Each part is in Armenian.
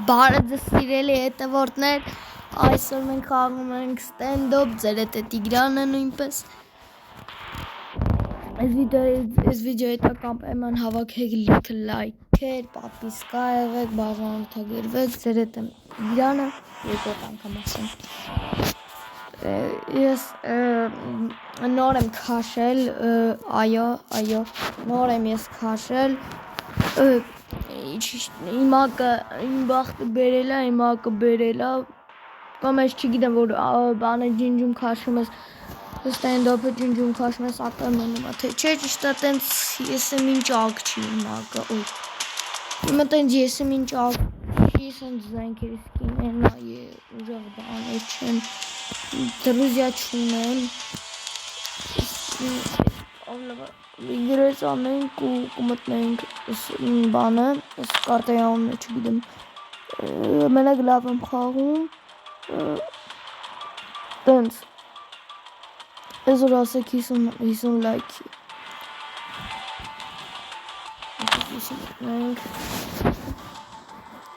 Բարը սիրելի հետևորդներ, այսօր մենք խաղում ենք ստենդոփ, ձեր հետ է Տիգրանը նույնպես։ Այս վիդեոյի տակ անպայման հավաքեք լիքը լայքեր, պատվիսկա եղեք, բաժանորդագրվեք, ձեր հետ եմ Տիգրանը, երկրորդ անգամ ասեմ։ Ես նոր եմ քաշել, այո, նոր եմ ես քաշել, իմ բախտը բերել է, իմ հակը բերել է, կամ ես չգիտեմ, որ բանը ջինջում քաշում ես, ստենդոփը ջինջում քաշում ես, ատեմ մնում է, թե չէ, ճիշտ է տենց ես եմ ինչ ակ չի իմ հակը, իմը տենց ես եմ ինչ ակ չի, սենց զենքերիս կինեն, ուժեղ բաներ չեն, դրուզյա չունեմ, գրեց անենք ու կմտնենք բանը, ես կարտեի անունը չգիտեմ, մենակ լավ եմ խաղում, տենց, ես որ ասեք 50 լայքի,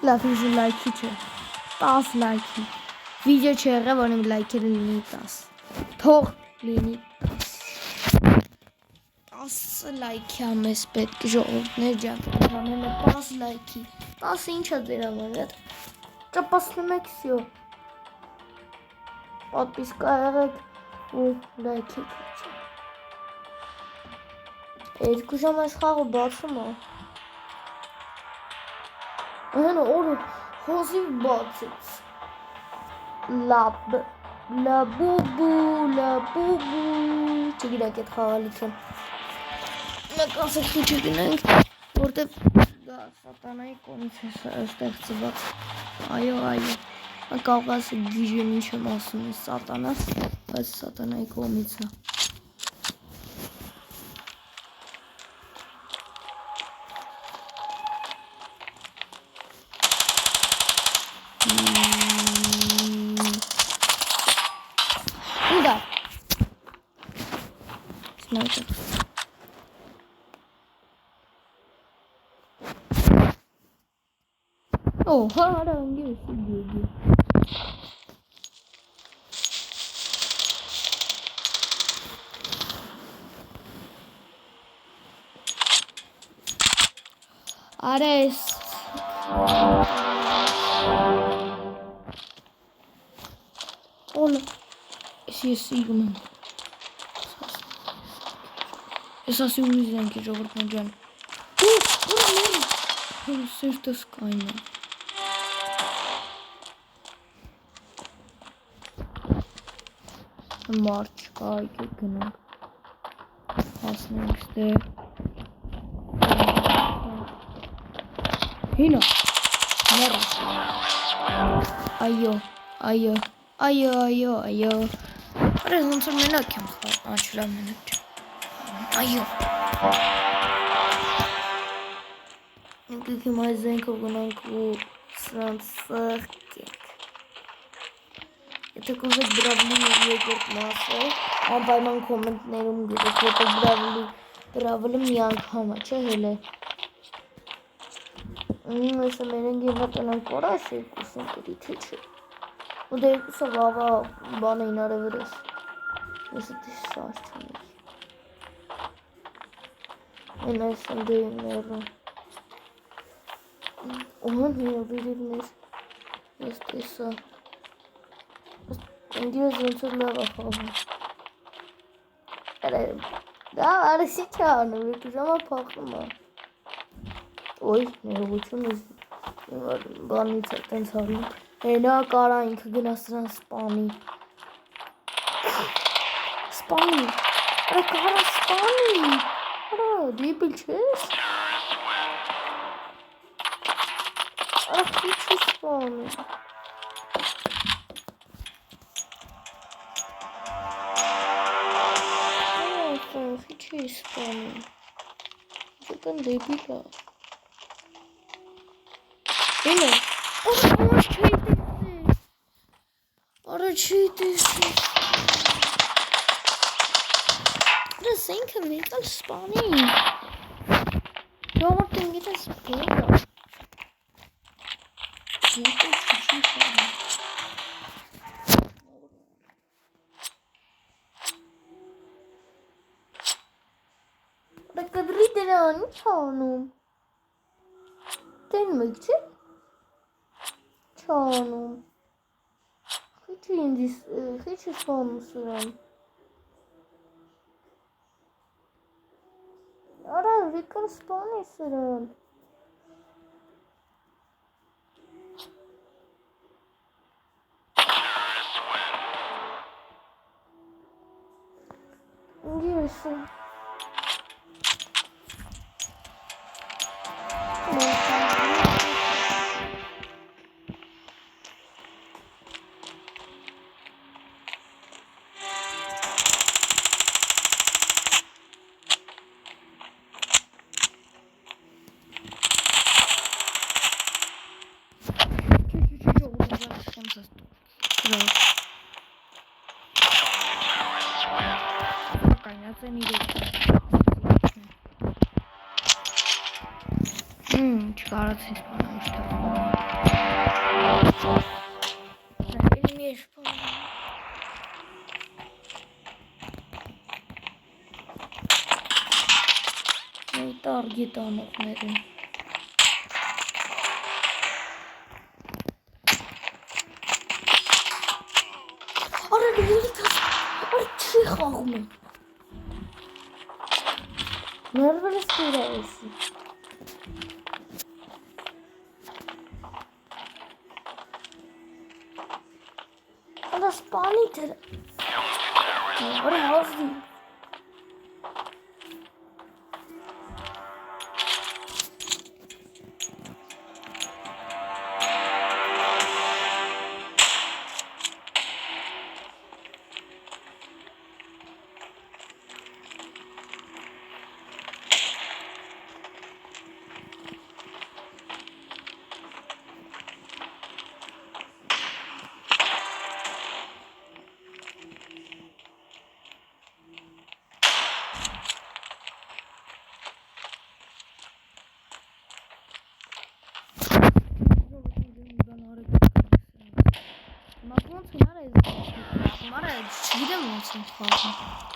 լավ 50 լայքի չէ, 10 լայքի, վիդեո չի եղել, որ իմ լայքերը լինի 10, թող լինի 10 լայքի ամես պետք ժողովուրդներ ջան, անհամենը 10 լայքի, 10 ինչ է ձեր համար, ճապասնմեք սյո, պատվիսկա եղեք ու լայքի կրճեք, երկու ժամ այս խաղը բացում է, հենը օրը հոզիվ բացեց, լաբուբու, չգիրակ էտ խաղալիք եմ, մեկ ասեք խիչը գնենք, որտև սատանայի կոնից է ստեղծված, այո, կարող ասեք գիժեն ինչ եմ ասում է սատանաս, բայց սատանայի կողմից է, հարը ընգեր էսի գեգի արես օլը ես սիրում եմ ես ասի ունի զենքի ժողորդման ջան սերտս կայն է մարդ չկա, եկեք գնանք, հասնենք ստեղ, հինա, մեռած, այո, արես ոնց որ մենակ եմ խաղ, աչրա մենակ չեմ, այո, եկեք իմ այս զենքով գնանք ու սրանց սղկենք, եթե կուզեք բրավլի երկրորդ մասը, անպայման կոմենտներում գրեք, եթե բրավլը մի անգամ է, չէ հել է։ Եսը մերենք ենա տնանք որաշ երկուսն կրի, չէ։ Ու դա երկուսը վավա բան էին արևրես։ Եսը դիշ սար չունես։ Են այս եմ դեյմ ներում։ Ուհան հինա բիրիվներ։ Ես տեսա։ Ընդիրս ոնց որ լավ է խաղում։ Դա արեսի չի անում, երկու ժամը փախնում է։ Ոյ, ներողություն ես բանից է տենց հարում։ Հենա կարա ինքը գնա սրան սպանի։ Սպանի, արա կարա սպանի, արա դիպիլ չես։ Արա խիչի սպանի։ Չի սպանում, չկան դեպիլ է, ինը, ամաս չի տեսել, արա չի տեսել, արա զենքը մեկալ սպանի, ժողորդ են գիտես բերա, Կդրի դրան ինչ անում։ Տեն մեկ չէ։ Չանում։ Քիչ սպանում սրան։ Արա վիկր սպանի սրան։ Интересно. Չկարացի սպանամ շտապ։ Էլի մի սպանամ։ Մի տարգետ անողներին։ Արա չի խաղում եմ։ Ներվերս կուրա էսի։ Արա սպանի դր։ Արա հազդի։ Չգիտեմ ոնց եմ խաղում։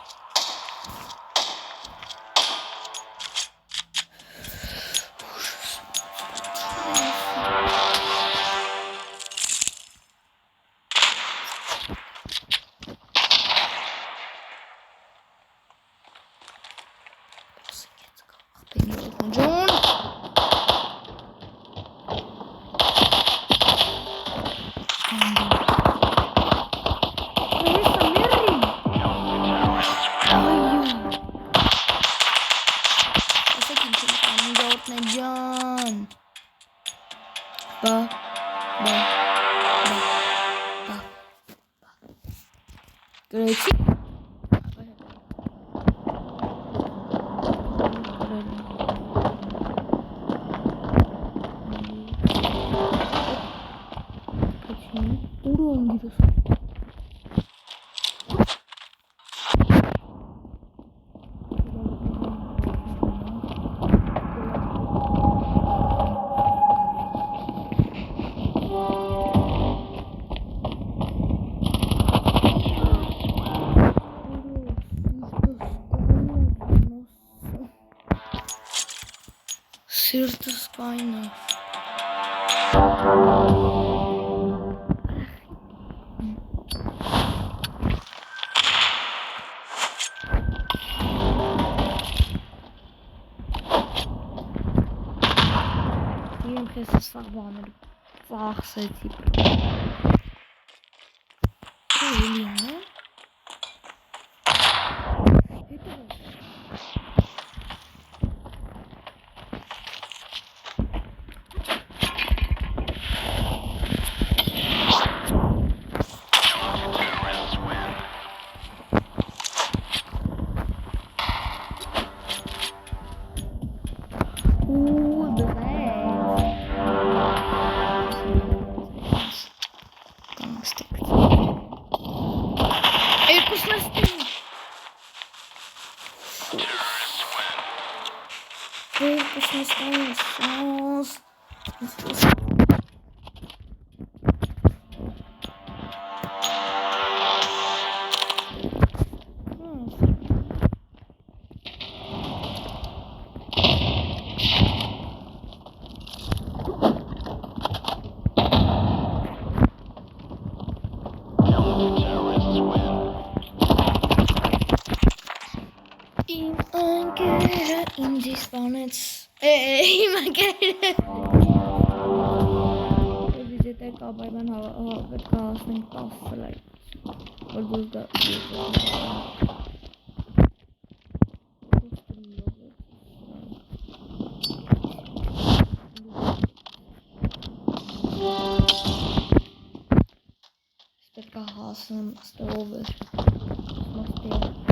Գրեցի։ Урон գիրս։ Սիրտս կայնը։ Իրեմ քեզ սաղ բաներ ծախսեցի։ Էլի է։ ինձ սպանեց իմ ընկերը վիզիտեր կապայման պետք է հասնենք 10 լայք որ դուր գա պետք է հասնեմ ստով էր մոստեր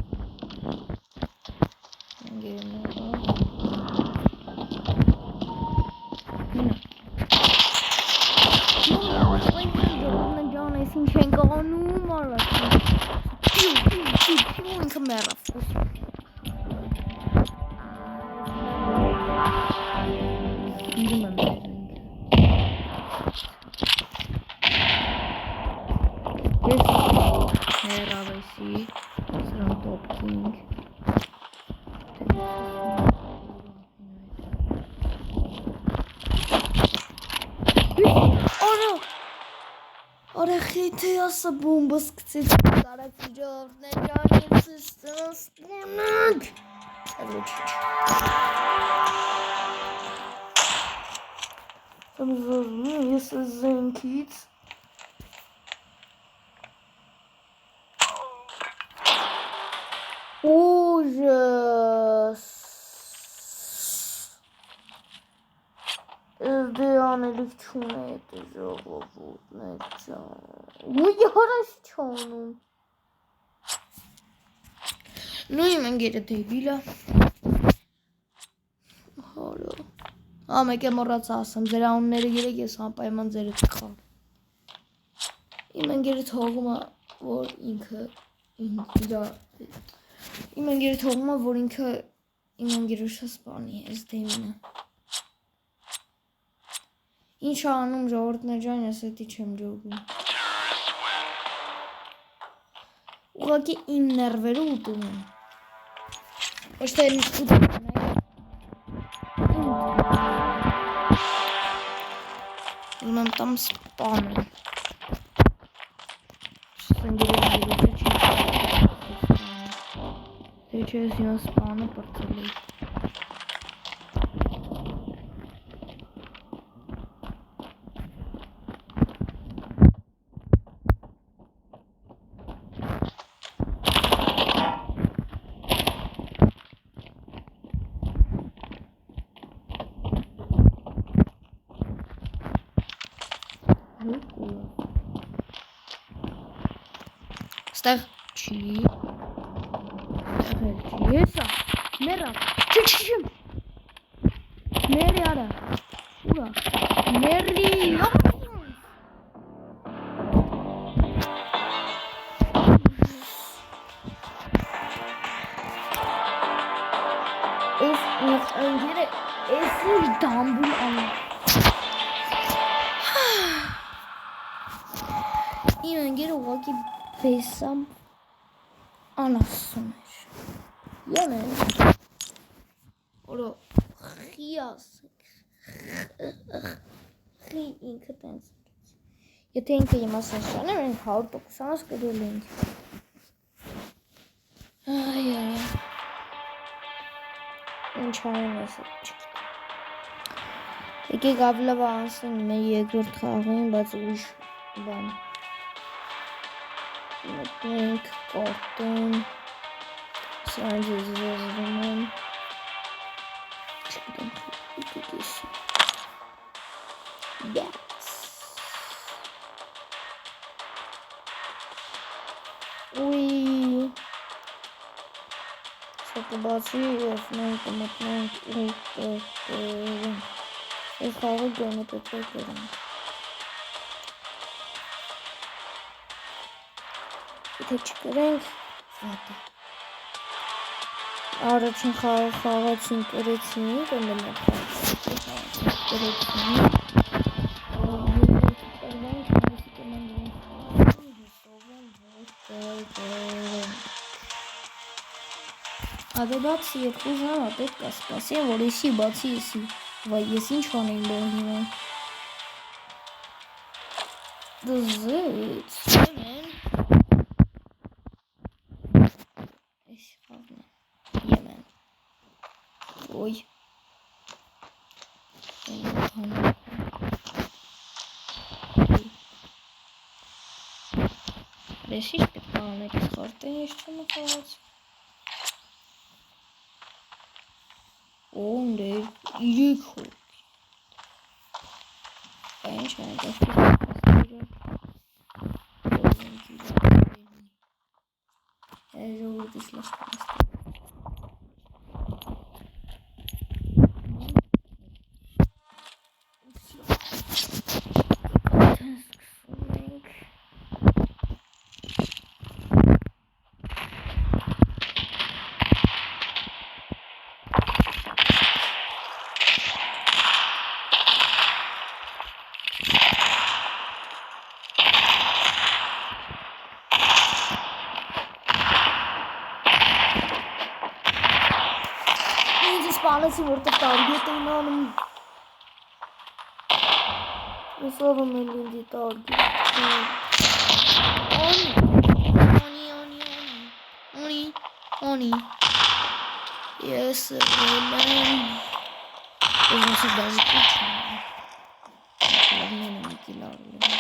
Orexiteası bombası kıtır Sarıcıcılar ne canısısınız bunun Tamam sizin kids Ужас Сделанных чумает животное Ну я расчёну Ну и мен գերը դեբիլը Հորո Ամեկ եմ մոռացա ասեմ ձեր անունները երեք ես անպայման ձերը տխամ Իմ ընկերը թողում է որ ինքը Իմ ընկերը թողում է որ ինքը իմ ընկերոջը սպանի ես դեմինը Ինչ անում ժողովուրդներ ջան, ես էդի չեմ ջոգում։ Ուղղակի իմ ներվերը ուտում եմ։ Ոչ թե ինձ ուտում եմ։ Ուզում եմ տամ սպանել։ Դե չէ ես իմ սպանը պրծել եմ։ Ստեղ չի Ստեղ էլ չի Եսա Մերա Չիմ Մերի արա Ուրա Մերի Ես ինձ ընգերը Էսի դամբուլ անում Իմ ընգերը ուղակի Բեսամ անասում էր Յոմեն Որո խիաս Խի ինքը տենց Եթե ինքը իմասն շանեմ ենք 100% անաս կրել ենք Այ Ինչ անեմ ես չգիտեմ Եկեք ավլավա անսեն մեր երկրորդ խաղին բայց ուժ բան Մտնենք կարտոն Սրանց ես զազվում եմ Չգիտեմ Իտուտեսի Yes Ուի Սա կբացի և մենք կմտնենք Ես խաղը գոնը պետք է կերեմ Եթե չկրենք, վատը Առաջին խաղացին կրեցինք, ընդել է խաղացին կրեցինք Ադե բացի երկու ժամը պետք է սպասի, որ եսի բացի եսի Վայ, ես ինչ անեին բող հիմա Դզեց, եմեն Ես խաղն է, եմեն Ոյ Դեսիշ պետք է խորտեն ես չեմ խաղաց։ Օնդե իրեք խորտ։ Ինչ է Սպանեցի, որտեղ տարգետ էին անում։ Ուսով եմ էլ ինձի տարգետ։ Oni։ Ես եմ։ Ես նսի դաժի կուչ եմ։ Լավնեն եմ իկի լավն եմ։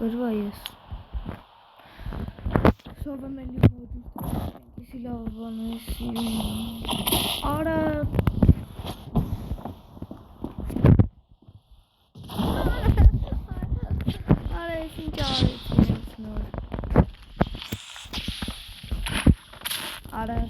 Կրվայես Սովեմ էլի հոդուս Եսի լավ բան է սիրում Արա Արա ես ինչ արեց ես նոր Արա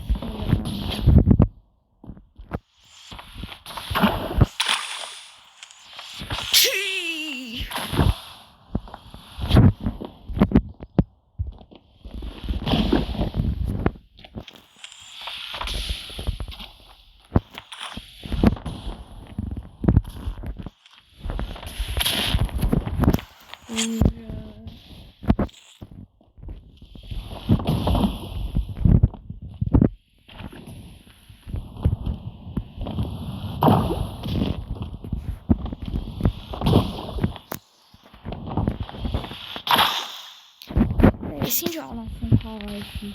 Ինչ անասուն խաղայքի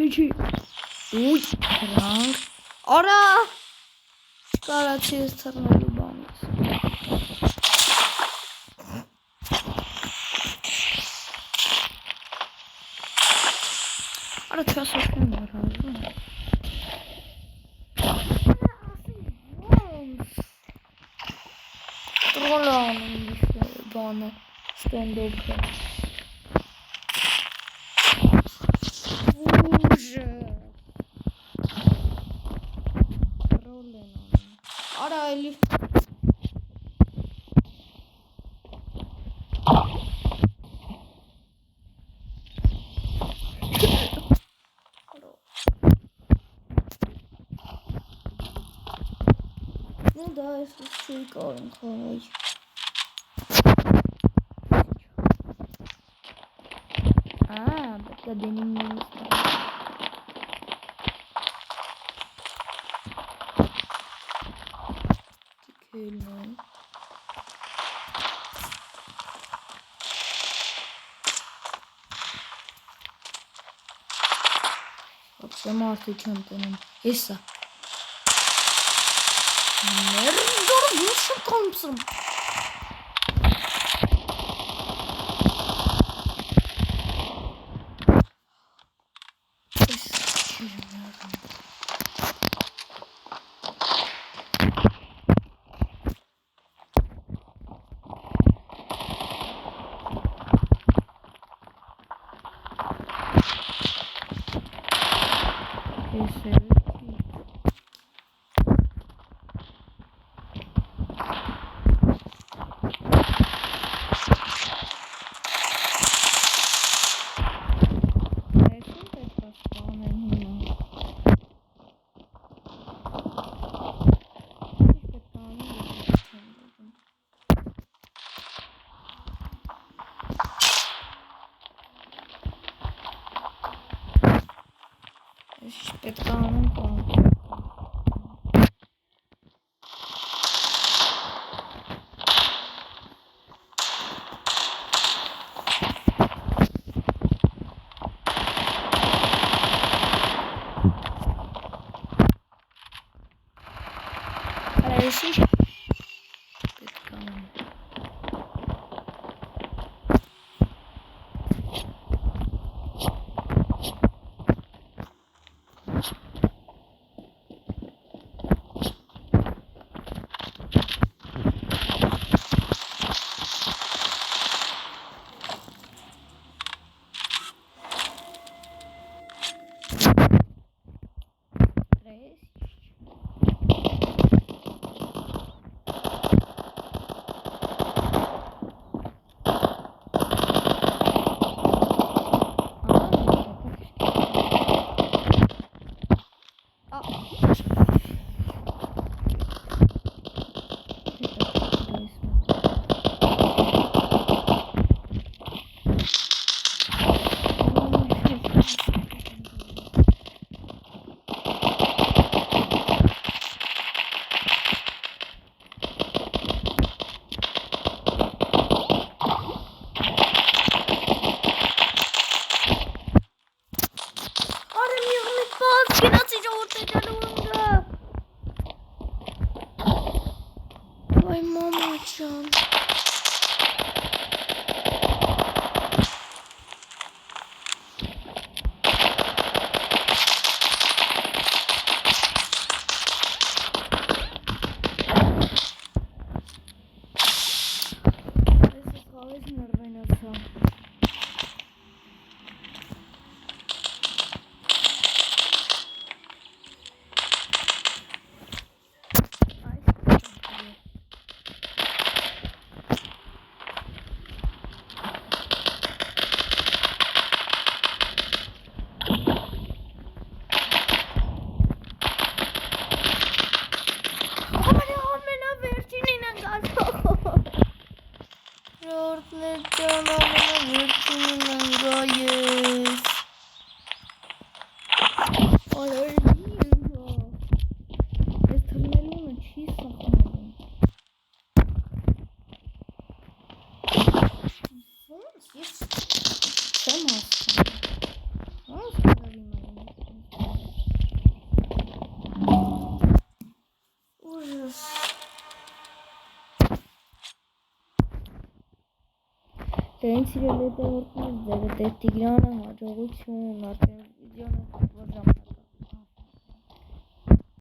Չի Ուй Ռանք Արա Կարացի ես թռնելու բանից Արա չասոքեմ նորհազում Տրոլան բանը ստենդոպը Ուժը Տրոլեն Արա էլի Ну да, если чайком хавать. Только денег не стало. Текельно. մարդը չեմ տնում։ Հեսա։ Ներդոր ոչ կամսում։ Պետք է անում կան։ Այսի պետք է անում։ Ay mamacan. Դեն սիրելի հետևորդներ, ձեր հետ է Տիգրանը, հաջողություն, արդեն վիդեոն է